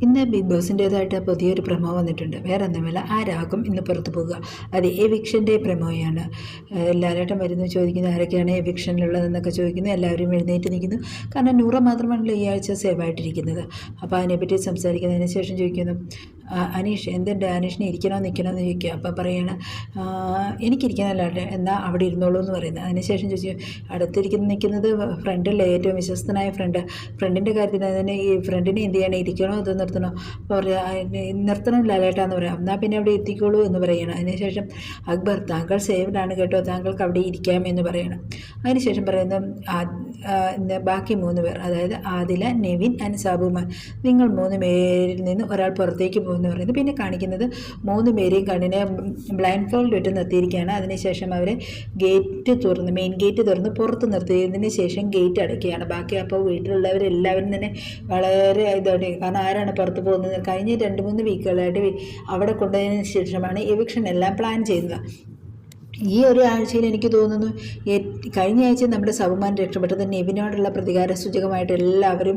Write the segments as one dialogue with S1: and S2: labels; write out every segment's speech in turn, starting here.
S1: ഇന്ന് ബിഗ് ബോസിൻ്റേതായിട്ട് പുതിയൊരു പ്രമോ വന്നിട്ടുണ്ട്. വേറെ ഒന്നുമല്ല, ആരാകും ഇന്ന് പുറത്തു പോകുക. അത് എവിക്ഷൻ്റെ പ്രമോയാണ്. ലാലേട്ടൻ വരുന്നു, ചോദിക്കുന്നു ആരൊക്കെയാണ് എവിക്ഷനിലുള്ളതെന്നൊക്കെ ചോദിക്കുന്നു. എല്ലാവരും എഴുന്നേറ്റ് നിൽക്കുന്നു. കാരണം നൂറ മാത്രമാണല്ലോ ഈ ആഴ്ച സേവായിട്ടിരിക്കുന്നത്. അപ്പോൾ അതിനെപ്പറ്റി സംസാരിക്കുന്നതിന് ശേഷം ചോദിക്കുന്നു, അനീഷ് എന്തുണ്ട്, അനീഷിനെ ഇരിക്കണോ നിൽക്കണമെന്ന് ചോദിക്കുക. അപ്പോൾ പറയാണ്, എനിക്കിരിക്കാനല്ല എന്നാൽ അവിടെ ഇരുന്നോളൂ എന്ന് പറയുന്നത്. അതിനുശേഷം ചോദിച്ചു, നിൽക്കുന്നത് ഫ്രണ്ടല്ലേ, ഏറ്റവും വിശ്വസ്തനായ ഫ്രണ്ടിൻ്റെ കാര്യത്തിൽ തന്നെ ഈ ഫ്രണ്ടിനെ എന്ത് ചെയ്യണം, ഇരിക്കണോ അത് നിർത്തണോ? അപ്പോൾ പറയുക നിർത്തണം ലാലേട്ടാന്ന് പറയാം. എന്നാൽ പിന്നെ അവിടെ എത്തിക്കോളൂ എന്ന് പറയണം. അതിനുശേഷം അക്ബർ, താങ്കൾ സേവ്ഡാണ് കേട്ടോ, താങ്കൾക്ക് അവിടെ ഇരിക്കാം എന്ന് പറയണം. അതിനുശേഷം പറയുന്നത് ബാക്കി 3 പേർ, അതായത് ആദില, നെവിൻ ആൻഡ് സാബുമാൻ, നിങ്ങൾ 3 പേരിൽ നിന്ന് ഒരാൾ പുറത്തേക്ക് പോകുമെന്ന് പറയുന്നത്. പിന്നെ കാണിക്കുന്നത് 3 പേരെയും കണ്ണിനെ ബ്ലൈൻഡ് ഫോൾഡ് ഇട്ട് നിർത്തിയിരിക്കുകയാണ്. അതിനുശേഷം അവർ ഗേറ്റ് തുറന്ന്, മെയിൻ ഗേറ്റ് തുറന്ന് പുറത്ത് നിർത്തിയതിന് ശേഷം ഗേറ്റ് അടയ്ക്കുകയാണ്. ബാക്കി അപ്പോൾ വീട്ടിലുള്ളവരെല്ലാവരും തന്നെ വളരെ ഇതോടെ, കാരണം ആരാണ് പുറത്ത് പോകുന്നത്, കഴിഞ്ഞ 2-3 വീക്കുകളായിട്ട് അവിടെ കൊണ്ടതിന് ശേഷമാണ് എവിക്ഷൻ എല്ലാം പ്ലാൻ ചെയ്യുന്നത്. ഈ ഒരു ആഴ്ചയിൽ എനിക്ക് തോന്നുന്നു കഴിഞ്ഞ ആഴ്ച നമ്മുടെ സബുമാൻ രക്ഷപ്പെട്ടത് നെവിനോടുള്ള പ്രതികാര സൂചകമായിട്ട് എല്ലാവരും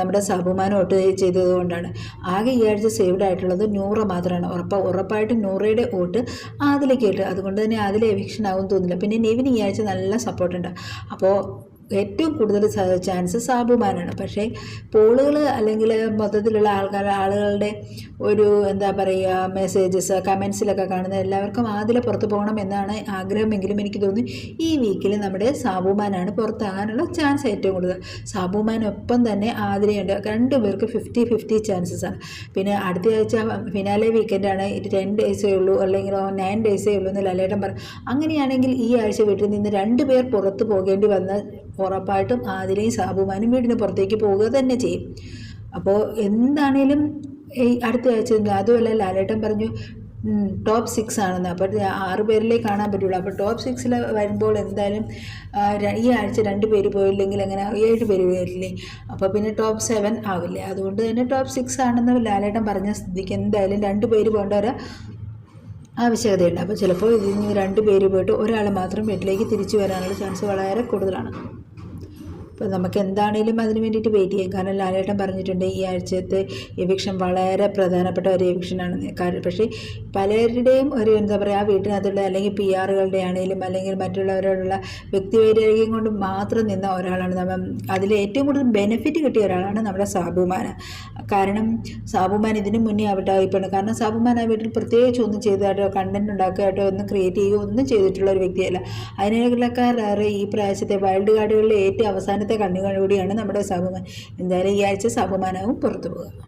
S1: നമ്മുടെ സബുമാൻ വോട്ട് ചെയ്തതുകൊണ്ടാണ്. ആകെ ഈ ആഴ്ച സേവ്ഡ് ആയിട്ടുള്ളത് നൂറ മാത്രമാണ്. ഉറപ്പായിട്ടും നൂറയുടെ വോട്ട് അതിലേക്ക് ഇട്ട്, അതുകൊണ്ട് തന്നെ അതിൽ എവിക്ഷൻ ആവും തോന്നില്ല. പിന്നെ നെവിന് ഈ ആഴ്ച നല്ല സപ്പോർട്ടുണ്ട്. അപ്പോൾ ഏറ്റവും കൂടുതൽ ചാൻസ് സാബുമാനാണ്. പക്ഷേ പോളുകൾ അല്ലെങ്കിൽ മൊത്തത്തിലുള്ള ആളുകളുടെ ഒരു എന്താ പറയുക, മെസ്സേജസ് കമൻസിലൊക്കെ കാണുന്ന എല്ലാവർക്കും ആദില പുറത്ത് പോകണം എന്നാണ് ആഗ്രഹമെങ്കിലും എനിക്ക് തോന്നുന്നു ഈ വീക്കിൽ നമ്മുടെ സാബുമാനാണ് പുറത്താകാനുള്ള ചാൻസ് ഏറ്റവും കൂടുതൽ. സാബുമാനൊപ്പം തന്നെ ആദിലയുണ്ട്. 2 പേർക്ക് 50-50 ചാൻസസ് ആണ്. പിന്നെ അടുത്ത ആഴ്ച ഫിനാലെ വീക്കെൻഡാണ്, 10 ഡേയ്സേ ഉള്ളൂ അല്ലെങ്കിൽ 9 ഡേയ്സേ ഉള്ളൂ എന്ന് ലാലേട്ടൻ പറയും. അങ്ങനെയാണെങ്കിൽ ഈ ആഴ്ച വീട്ടിൽ നിന്ന് 2 പേർ പുറത്ത് പോകേണ്ടി വന്ന ഉറപ്പായിട്ടും ആദിലയും സാബുമാനും വീടിന് പുറത്തേക്ക് പോവുക തന്നെ ചെയ്യും. അപ്പോൾ എന്താണേലും ഈ അടുത്ത ആഴ്ച, അതുമല്ല ലാലേട്ടൻ പറഞ്ഞു ടോപ്പ് 6 ആണെന്ന്. അപ്പോൾ 6 പേരിലേ കാണാൻ പറ്റുള്ളൂ. അപ്പോൾ ടോപ്പ് 6 വരുമ്പോൾ എന്തായാലും ഈ ആഴ്ച 2 പേര് പോയില്ലെങ്കിൽ അങ്ങനെ 7 പേര് വരില്ലേ, അപ്പോൾ പിന്നെ ടോപ്പ് 7 ആവില്ലേ. അതുകൊണ്ട് തന്നെ ടോപ്പ് 6 ആണെന്ന് ലാലേട്ടൻ പറഞ്ഞ സ്ഥിതിക്ക് എന്തായാലും 2 പേര് പോകേണ്ട ഒരു ആവശ്യകതയുണ്ട്. അപ്പോൾ ചിലപ്പോൾ ഇതിൽ നിന്ന് 2 പേര് പോയിട്ട് ഒരാൾ മാത്രം വീട്ടിലേക്ക് തിരിച്ചു വരാനുള്ള ചാൻസ് വളരെ കൂടുതലാണ്. അപ്പോൾ നമുക്ക് എന്താണേലും അതിന് വേണ്ടിയിട്ട് വെയിറ്റ് ചെയ്യാം. കാരണം ലാലേട്ടൻ പറഞ്ഞിട്ടുണ്ട് ഈ ആഴ്ചത്തെ എവിക്ഷൻ വളരെ പ്രധാനപ്പെട്ട ഒരു എവിക്ഷനാണ്. പക്ഷേ പലരുടെയും ഒരു എന്താ പറയുക, ആ വീട്ടിനകത്തുള്ള അല്ലെങ്കിൽ PR-കളുടെ ആണെങ്കിലും അല്ലെങ്കിൽ മറ്റുള്ളവരോടുള്ള വ്യക്തിവൈരാഗ്യം കൊണ്ട് മാത്രം നിന്ന ഒരാളാണ് അതിൽ ഏറ്റവും കൂടുതൽ ബെനിഫിറ്റ് കിട്ടിയ ഒരാളാണ് നമ്മുടെ സാബുമാൻ. കാരണം സാബുമാൻ ഇതിന് മുന്നേ അവിടെ ആയിപ്പോണ്. കാരണം സാബുമാൻ ആ വീട്ടിൽ പ്രത്യേകിച്ച് ഒന്നും ചെയ്തതായിട്ടോ കണ്ടന്റ് ഉണ്ടാക്കുകയായിട്ടോ ഒന്നും ക്രിയേറ്റ് ചെയ്യുകയോ ഒന്നും ചെയ്തിട്ടുള്ള ഒരു വ്യക്തിയല്ല. അതിനേക്കാളേറെ ഈ പ്രാവശ്യത്തെ വൈൽഡ് കാർഡുകളിലെ ഏറ്റവും അവസാനത്തെ കണ്ണുകൂടിയാണ് നമ്മുടെ സാബുമാൻ. എന്തായാലും ഈ ആഴ്ച സാബുമാനാവും പുറത്തു പോകുക.